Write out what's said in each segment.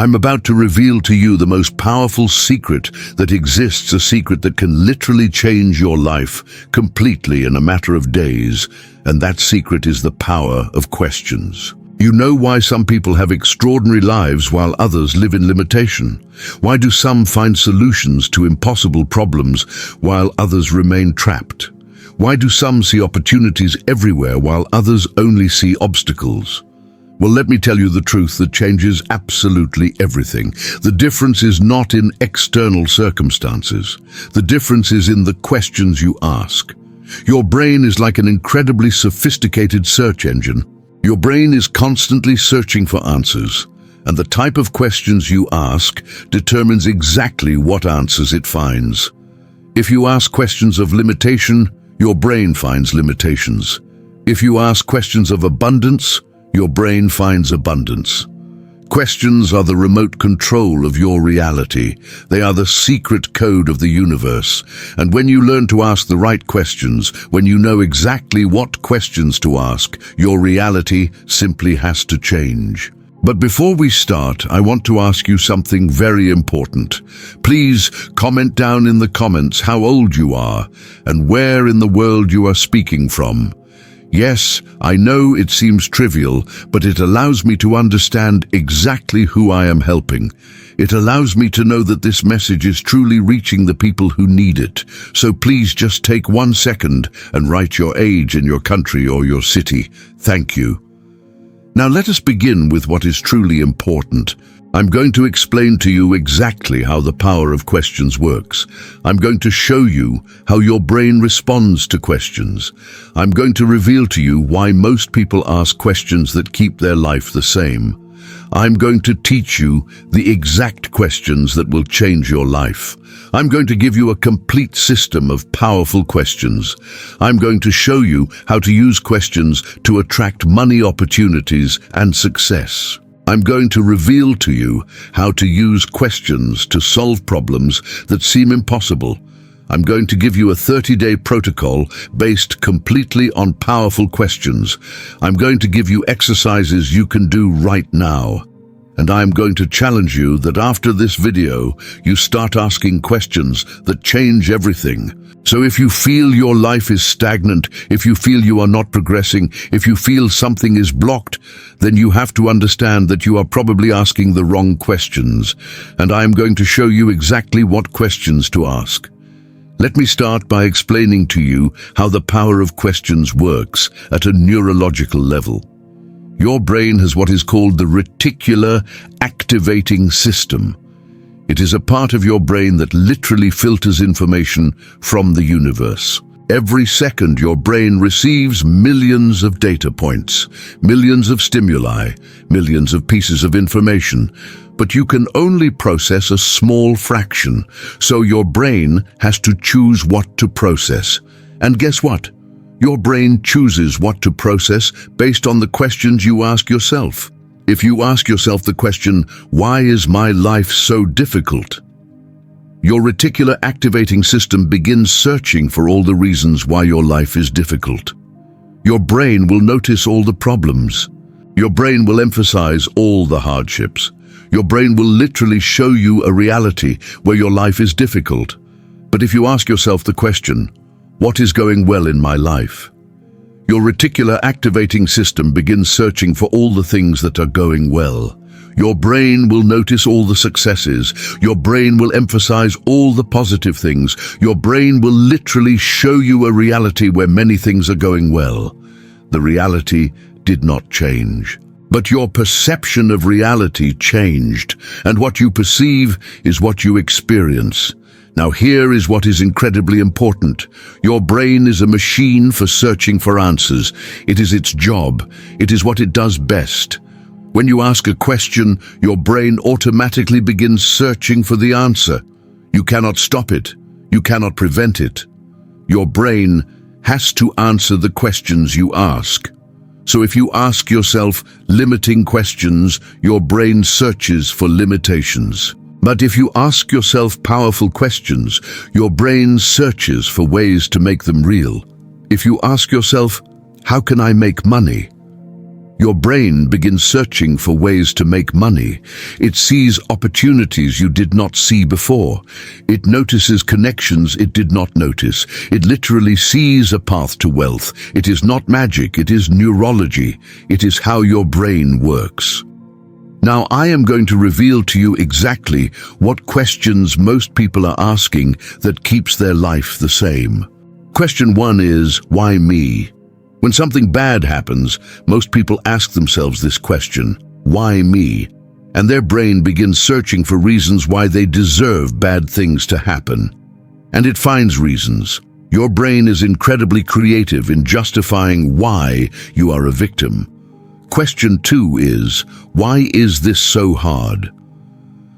I'm about to reveal to you the most powerful secret that exists, a secret that can literally change your life completely in a matter of days, and that secret is the power of questions. You know why some people have extraordinary lives while others live in limitation? Why do some find solutions to impossible problems while others remain trapped? Why do some see opportunities everywhere while others only see obstacles? Well, let me tell you the truth that changes absolutely everything. The difference is not in external circumstances. The difference is in the questions you ask. Your brain is like an incredibly sophisticated search engine. Your brain is constantly searching for answers, and the type of questions you ask determines exactly what answers it finds. If you ask questions of limitation, your brain finds limitations. If you ask questions of abundance, your brain finds abundance. Questions are the remote control of your reality. They are the secret code of the universe. And when you learn to ask the right questions, when you know exactly what questions to ask, your reality simply has to change. But before we start, I want to ask you something very important. Please comment down in the comments how old you are and where in the world you are speaking from. Yes, I know it seems trivial, but it allows me to understand exactly who I am helping. It allows me to know that this message is truly reaching the people who need it. So please just take 1 second and write your age and your country or your city. Thank you. Now let us begin with what is truly important. I'm going to explain to you exactly how the power of questions works. I'm going to show you how your brain responds to questions. I'm going to reveal to you why most people ask questions that keep their life the same. I'm going to teach you the exact questions that will change your life. I'm going to give you a complete system of powerful questions. I'm going to show you how to use questions to attract money, opportunities, and success. I'm going to reveal to you how to use questions to solve problems that seem impossible. I'm going to give you a 30-day protocol based completely on powerful questions. I'm going to give you exercises you can do right now. And I'm going to challenge you that after this video, you start asking questions that change everything. So if you feel your life is stagnant, if you feel you are not progressing, if you feel something is blocked, then you have to understand that you are probably asking the wrong questions. And I am going to show you exactly what questions to ask. Let me start by explaining to you how the power of questions works at a neurological level. Your brain has what is called the reticular activating system. It is a part of your brain that literally filters information from the universe. Every second, your brain receives millions of data points, millions of stimuli, millions of pieces of information, but you can only process a small fraction, so your brain has to choose what to process. And guess what? Your brain chooses what to process based on the questions you ask yourself. If you ask yourself the question, why is my life so difficult? Your reticular activating system begins searching for all the reasons why your life is difficult. Your brain will notice all the problems. Your brain will emphasize all the hardships. Your brain will literally show you a reality where your life is difficult. But if you ask yourself the question, what is going well in my life? Your reticular activating system begins searching for all the things that are going well. Your brain will notice all the successes. Your brain will emphasize all the positive things. Your brain will literally show you a reality where many things are going well. The reality did not change. But your perception of reality changed, and what you perceive is what you experience. Now here is what is incredibly important. Your brain is a machine for searching for answers. It is its job. It is what it does best. When you ask a question, your brain automatically begins searching for the answer. You cannot stop it. You cannot prevent it. Your brain has to answer the questions you ask. So if you ask yourself limiting questions, your brain searches for limitations. But if you ask yourself powerful questions, your brain searches for ways to make them real. If you ask yourself, how can I make money? Your brain begins searching for ways to make money. It sees opportunities you did not see before. It notices connections it did not notice. It literally sees a path to wealth. It is not magic, it is neurology. It is how your brain works. Now, I am going to reveal to you exactly what questions most people are asking that keeps their life the same. Question 1 is, why me? When something bad happens, most people ask themselves this question, why me? And their brain begins searching for reasons why they deserve bad things to happen. And it finds reasons. Your brain is incredibly creative in justifying why you are a victim. Question 2 is, why is this so hard?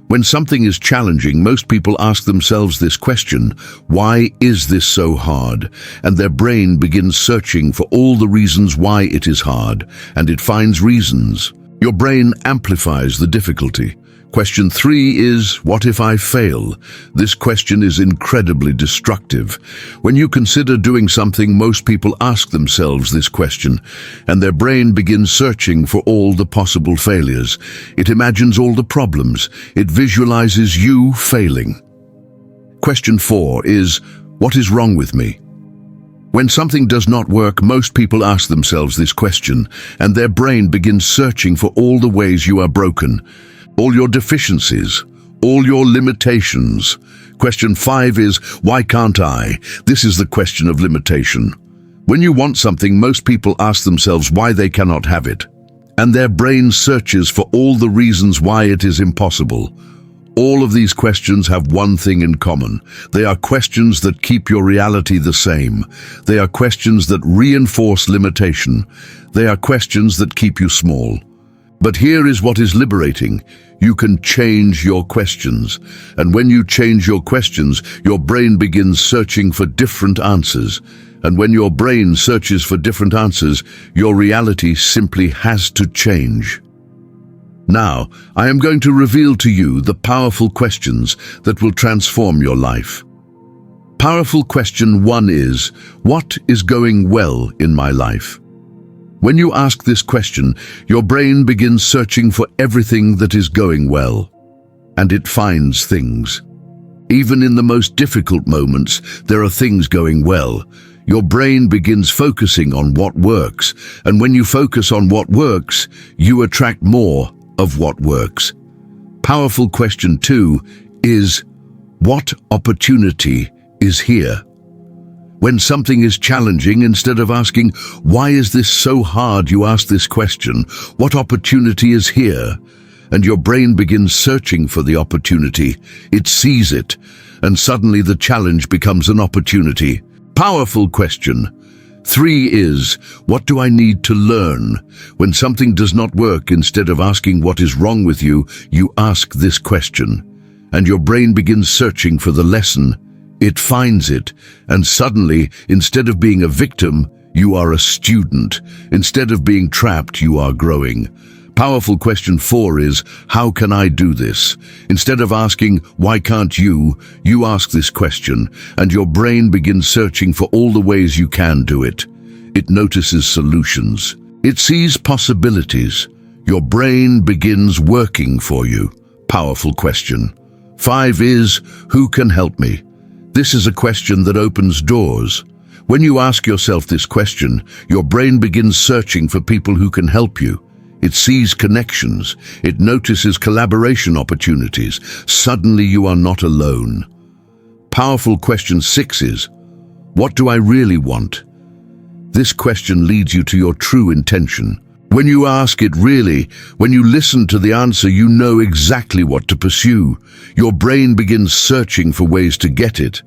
When something is challenging, most people ask themselves this question, why is this so hard? And their brain begins searching for all the reasons why it is hard, and it finds reasons. Your brain amplifies the difficulty. Question 3 is, what if I fail? This question is incredibly destructive. When you consider doing something, most people ask themselves this question, and their brain begins searching for all the possible failures. It imagines all the problems. It visualizes you failing. Question 4 is, what is wrong with me? When something does not work, most people ask themselves this question, and their brain begins searching for all the ways you are broken. All your deficiencies, all your limitations. Question 5 is, why can't I? This is the question of limitation. When you want something, most people ask themselves why they cannot have it. And their brain searches for all the reasons why it is impossible. All of these questions have one thing in common. They are questions that keep your reality the same. They are questions that reinforce limitation. They are questions that keep you small. But here is what is liberating. You can change your questions. And when you change your questions, your brain begins searching for different answers. And when your brain searches for different answers, your reality simply has to change. Now, I am going to reveal to you the powerful questions that will transform your life. Powerful question 1 is, what is going well in my life? When you ask this question, your brain begins searching for everything that is going well. And it finds things. Even in the most difficult moments, there are things going well. Your brain begins focusing on what works. And when you focus on what works, you attract more of what works. Powerful question 2 is, what opportunity is here? When something is challenging, instead of asking, why is this so hard, you ask this question, what opportunity is here? And your brain begins searching for the opportunity. It sees it, and suddenly the challenge becomes an opportunity. Powerful question. 3 is, what do I need to learn? When something does not work, instead of asking what is wrong with you, you ask this question. And your brain begins searching for the lesson. It finds it, and suddenly, instead of being a victim, you are a student. Instead of being trapped, you are growing. Powerful question 4 is, how can I do this? Instead of asking, why can't you ask this question, and your brain begins searching for all the ways you can do it. It notices solutions. It sees possibilities. Your brain begins working for you. Powerful question. 5 is, who can help me? This is a question that opens doors. When you ask yourself this question, your brain begins searching for people who can help you. It sees connections. It notices collaboration opportunities. Suddenly you are not alone. Powerful question 6 is, what do I really want? This question leads you to your true intention. When you ask it really, when you listen to the answer, you know exactly what to pursue. Your brain begins searching for ways to get it.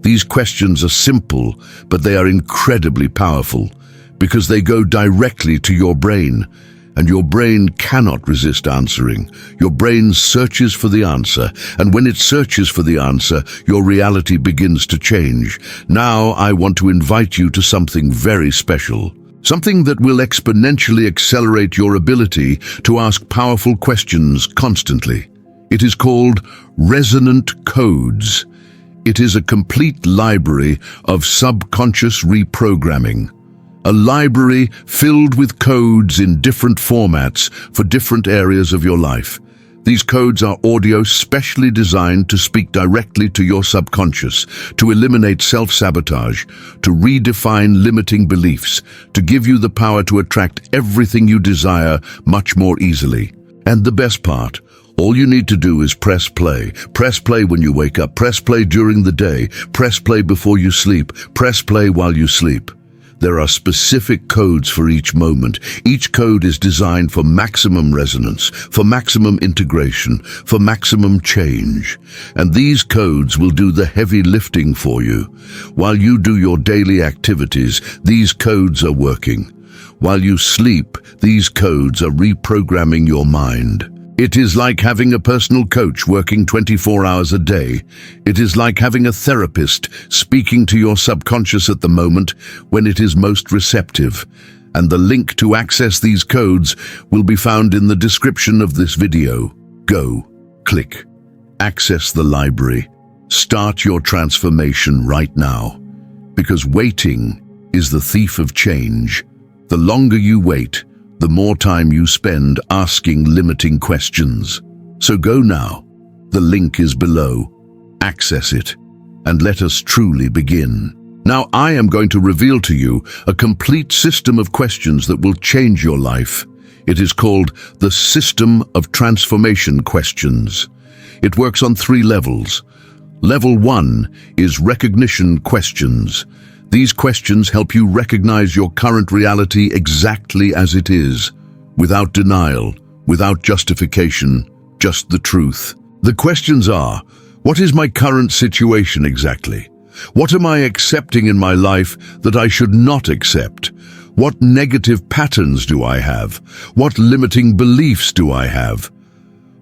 These questions are simple, but they are incredibly powerful because they go directly to your brain, and your brain cannot resist answering. Your brain searches for the answer, and when it searches for the answer, your reality begins to change. Now I want to invite you to something very special. Something that will exponentially accelerate your ability to ask powerful questions constantly. It is called resonant codes. It is a complete library of subconscious reprogramming. A library filled with codes in different formats for different areas of your life. These codes are audio specially designed to speak directly to your subconscious, to eliminate self-sabotage, to redefine limiting beliefs, to give you the power to attract everything you desire much more easily. And the best part, all you need to do is press play. Press play when you wake up, press play during the day, press play before you sleep, press play while you sleep. There are specific codes for each moment. Each code is designed for maximum resonance, for maximum integration, for maximum change. And these codes will do the heavy lifting for you. While you do your daily activities, these codes are working. While you sleep, these codes are reprogramming your mind. It is like having a personal coach working 24 hours a day. It is like having a therapist speaking to your subconscious at the moment when it is most receptive. And the link to access these codes will be found in the description of this video. Go, click, access the library. Start your transformation right now. Because waiting is the thief of change. The longer you wait, the more time you spend asking limiting questions. So go now. The link is below. Access it, and let us truly begin. Now I am going to reveal to you a complete system of questions that will change your life. It is called the System of Transformation Questions. It works on 3 levels. Level 1 is recognition questions. These questions help you recognize your current reality exactly as it is, without denial, without justification, just the truth. The questions are, what is my current situation exactly? What am I accepting in my life that I should not accept? What negative patterns do I have? What limiting beliefs do I have?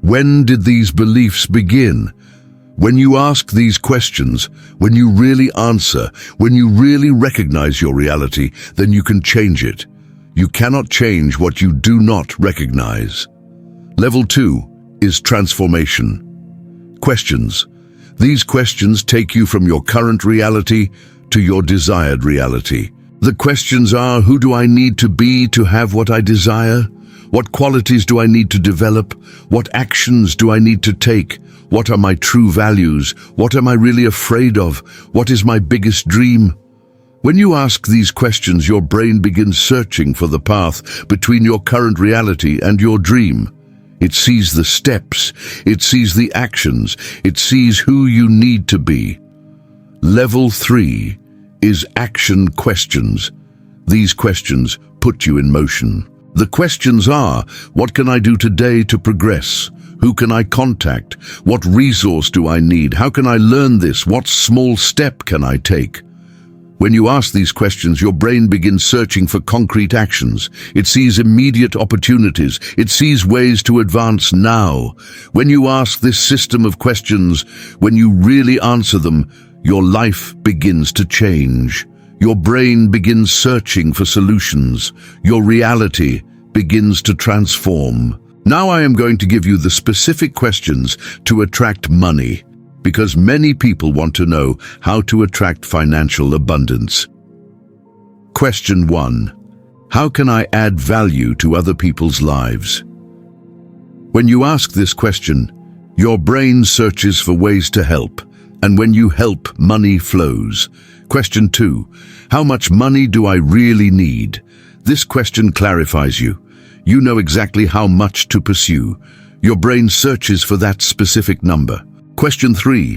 When did these beliefs begin? When you ask these questions, when you really answer, when you really recognize your reality, then you can change it. You cannot change what you do not recognize. Level 2 is transformation. Questions. These questions take you from your current reality to your desired reality. The questions are, who do I need to be to have what I desire? What qualities do I need to develop? What actions do I need to take? What are my true values? What am I really afraid of? What is my biggest dream? When you ask these questions, your brain begins searching for the path between your current reality and your dream. It sees the steps, it sees the actions, it sees who you need to be. Level 3 is action questions. These questions put you in motion. The questions are, what can I do today to progress? Who can I contact? What resource do I need? How can I learn this? What small step can I take? When you ask these questions, your brain begins searching for concrete actions. It sees immediate opportunities. It sees ways to advance now. When you ask this system of questions, when you really answer them, your life begins to change. Your brain begins searching for solutions. Your reality begins to transform. Now I am going to give you the specific questions to attract money, because many people want to know how to attract financial abundance. Question 1. How can I add value to other people's lives? When you ask this question, your brain searches for ways to help, and when you help, money flows. Question 2. How much money do I really need? This question clarifies you. You know exactly how much to pursue. Your brain searches for that specific number. Question 3.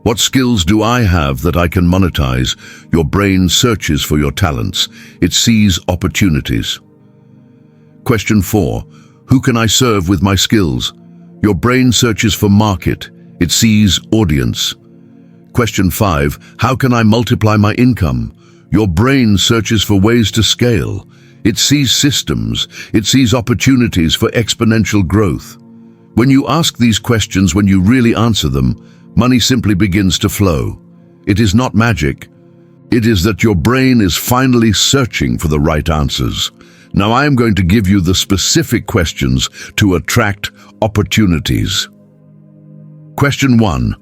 What skills do I have that I can monetize? Your brain searches for your talents. It sees opportunities. Question 4. Who can I serve with my skills? Your brain searches for market. It sees audience. Question 5. How can I multiply my income? Your brain searches for ways to scale. It sees systems. It sees opportunities for exponential growth. When you ask these questions, when you really answer them, money simply begins to flow. It is not magic. It is that your brain is finally searching for the right answers. Now I am going to give you the specific questions to attract opportunities. Question 1.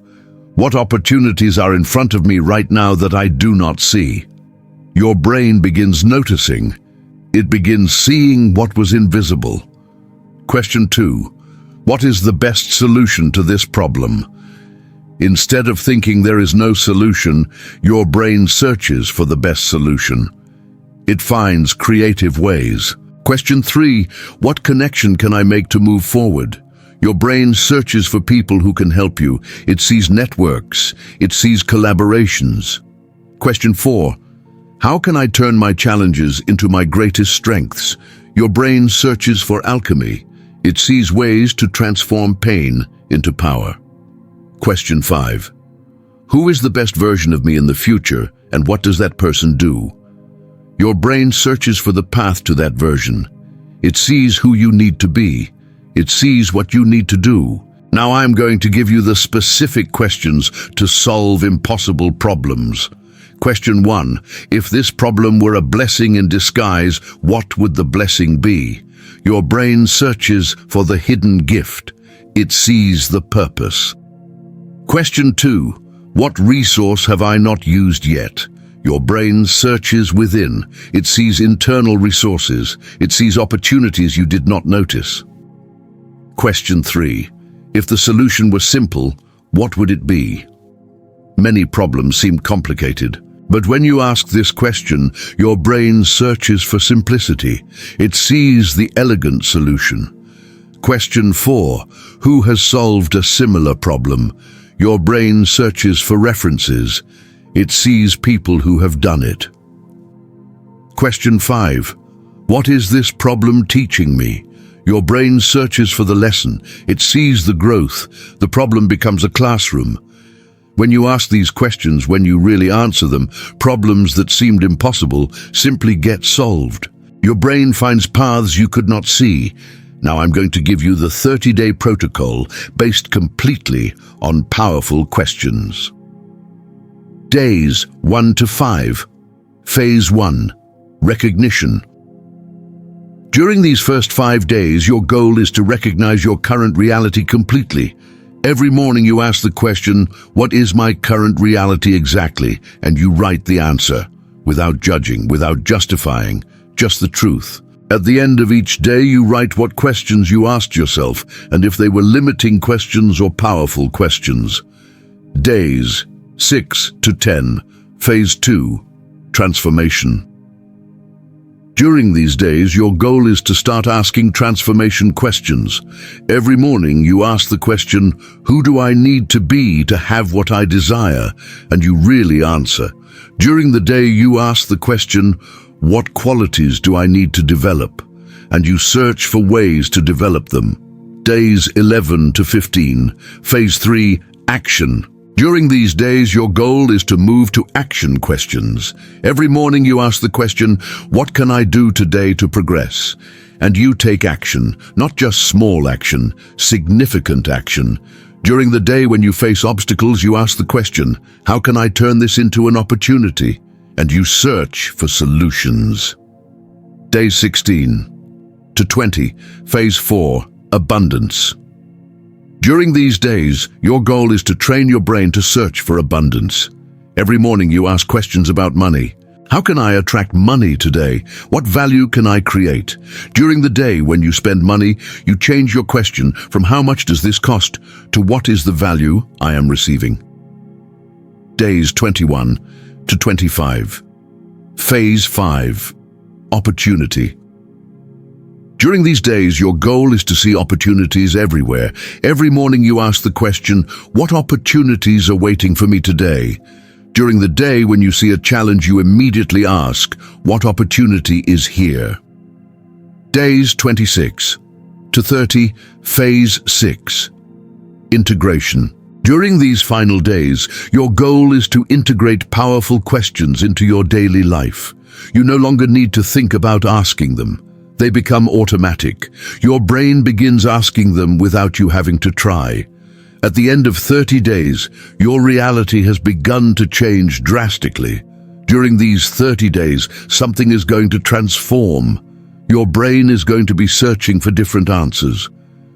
What opportunities are in front of me right now that I do not see? Your brain begins noticing. It begins seeing what was invisible. Question 2. What is the best solution to this problem? Instead of thinking there is no solution, your brain searches for the best solution. It finds creative ways. Question 3. What connection can I make to move forward? Your brain searches for people who can help you. It sees networks. It sees collaborations. Question 4. How can I turn my challenges into my greatest strengths? Your brain searches for alchemy. It sees ways to transform pain into power. Question 5. Who is the best version of me in the future, and what does that person do? Your brain searches for the path to that version. It sees who you need to be. It sees what you need to do. Now I'm going to give you the specific questions to solve impossible problems. Question 1. If this problem were a blessing in disguise, what would the blessing be? Your brain searches for the hidden gift. It sees the purpose. Question 2. What resource have I not used yet? Your brain searches within. It sees internal resources. It sees opportunities you did not notice. Question 3. If the solution were simple, what would it be? Many problems seem complicated, but when you ask this question, your brain searches for simplicity. It sees the elegant solution. Question 4. Who has solved a similar problem? Your brain searches for references. It sees people who have done it. Question 5. What is this problem teaching me? Your brain searches for the lesson. It sees the growth. The problem becomes a classroom. When you ask these questions, when you really answer them, problems that seemed impossible simply get solved. Your brain finds paths you could not see. Now I'm going to give you the 30-day protocol based completely on powerful questions. Days 1 to 5. Phase 1. Recognition. During these first 5 days, your goal is to recognize your current reality completely. Every morning you ask the question, what is my current reality exactly? And you write the answer, without judging, without justifying, just the truth. At the end of each day, you write what questions you asked yourself, and if they were limiting questions or powerful questions. Days 6 to 10. Phase 2. Transformation. During these days, your goal is to start asking transformation questions. Every morning, you ask the question, who do I need to be to have what I desire? And you really answer. During the day, you ask the question, what qualities do I need to develop? And you search for ways to develop them. Days 11 to 15. Phase 3. Action. During these days, your goal is to move to action questions. Every morning you ask the question, what can I do today to progress? And you take action, not just small action, significant action. During the day when you face obstacles, you ask the question, how can I turn this into an opportunity? And you search for solutions. Day 16 to 20, Phase 4, Abundance. During these days, your goal is to train your brain to search for abundance. Every morning you ask questions about money. How can I attract money today? What value can I create? During the day when you spend money, you change your question from how much does this cost to what is the value I am receiving. Days 21 to 25. Phase 5. Opportunity. During these days, your goal is to see opportunities everywhere. Every morning you ask the question, what opportunities are waiting for me today? During the day when you see a challenge, you immediately ask, what opportunity is here? Days 26 to 30, Phase 6. Integration. During these final days, your goal is to integrate powerful questions into your daily life. You no longer need to think about asking them. They become automatic. Your brain begins asking them without you having to try. At the end of 30 days, your reality has begun to change drastically. During these 30 days, something is going to transform. Your brain is going to be searching for different answers.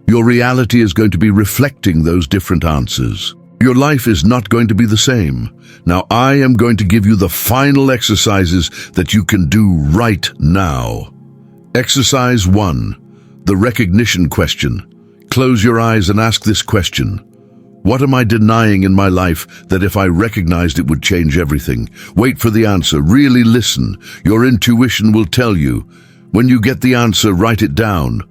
Your reality is going to be reflecting those different answers. Your life is not going to be the same. Now I am going to give you the final exercises that you can do right now. Exercise 1. The recognition question. Close your eyes and ask this question. What am I denying in my life that if I recognized it would change everything? Wait for the answer. Really listen. Your intuition will tell you. When you get the answer, write it down.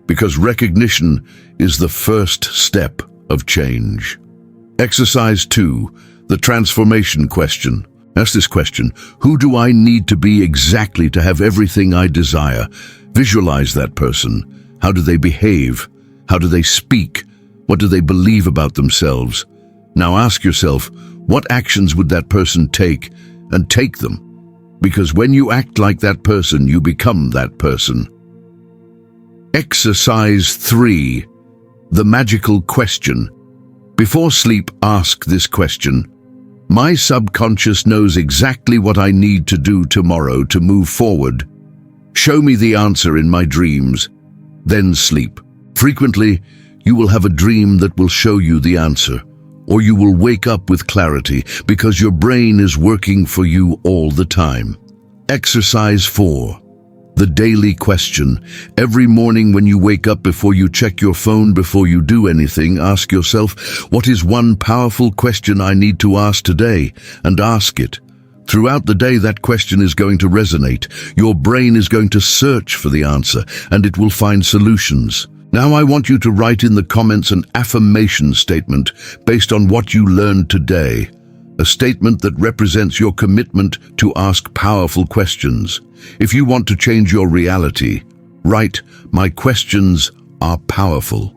Because recognition is the first step of change. Exercise 2. The transformation question. Ask this question. Who do I need to be exactly to have everything I desire? Visualize that person. How do they behave? How do they speak? What do they believe about themselves? Now ask yourself, what actions would that person take, and take them? Because when you act like that person, you become that person. Exercise 3. The magical question. Before sleep, ask this question. My subconscious knows exactly what I need to do tomorrow to move forward. Show me the answer in my dreams. Then sleep. Frequently, you will have a dream that will show you the answer, or you will wake up with clarity because your brain is working for you all the time. Exercise 4. The daily question. Every morning when you wake up, before you check your phone, before you do anything, ask yourself, what is one powerful question I need to ask today? And ask it. Throughout the day, that question is going to resonate. Your brain is going to search for the answer, and it will find solutions. Now I want you to write in the comments an affirmation statement based on what you learned today. A statement that represents your commitment to ask powerful questions. If you want to change your reality, write, my questions are powerful.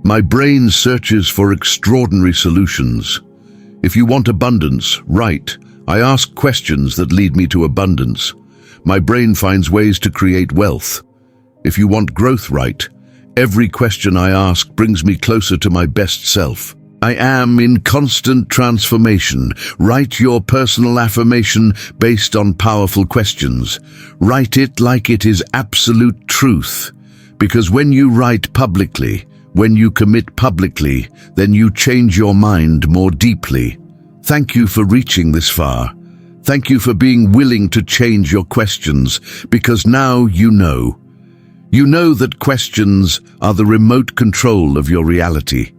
My brain searches for extraordinary solutions. If you want abundance, write, I ask questions that lead me to abundance. My brain finds ways to create wealth. If you want growth, write, every question I ask brings me closer to my best self. I am in constant transformation. Write your personal affirmation based on powerful questions. Write it like it is absolute truth. Because when you write publicly, when you commit publicly, then you change your mind more deeply. Thank you for reaching this far. Thank you for being willing to change your questions, because now you know. You know that questions are the remote control of your reality.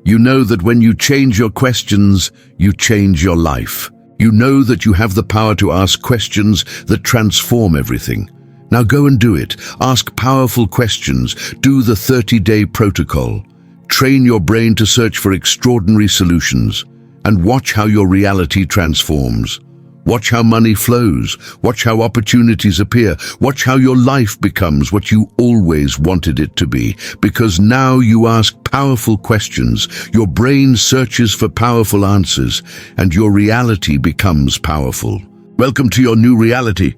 You know that when you change your questions, you change your life. You know that you have the power to ask questions that transform everything. Now go and do it. Ask powerful questions. Do the 30-day protocol. Train your brain to search for extraordinary solutions. And watch how your reality transforms. Watch how money flows. Watch how opportunities appear. Watch how your life becomes what you always wanted it to be. Because now you ask powerful questions. Your brain searches for powerful answers, and your reality becomes powerful. Welcome to your new reality.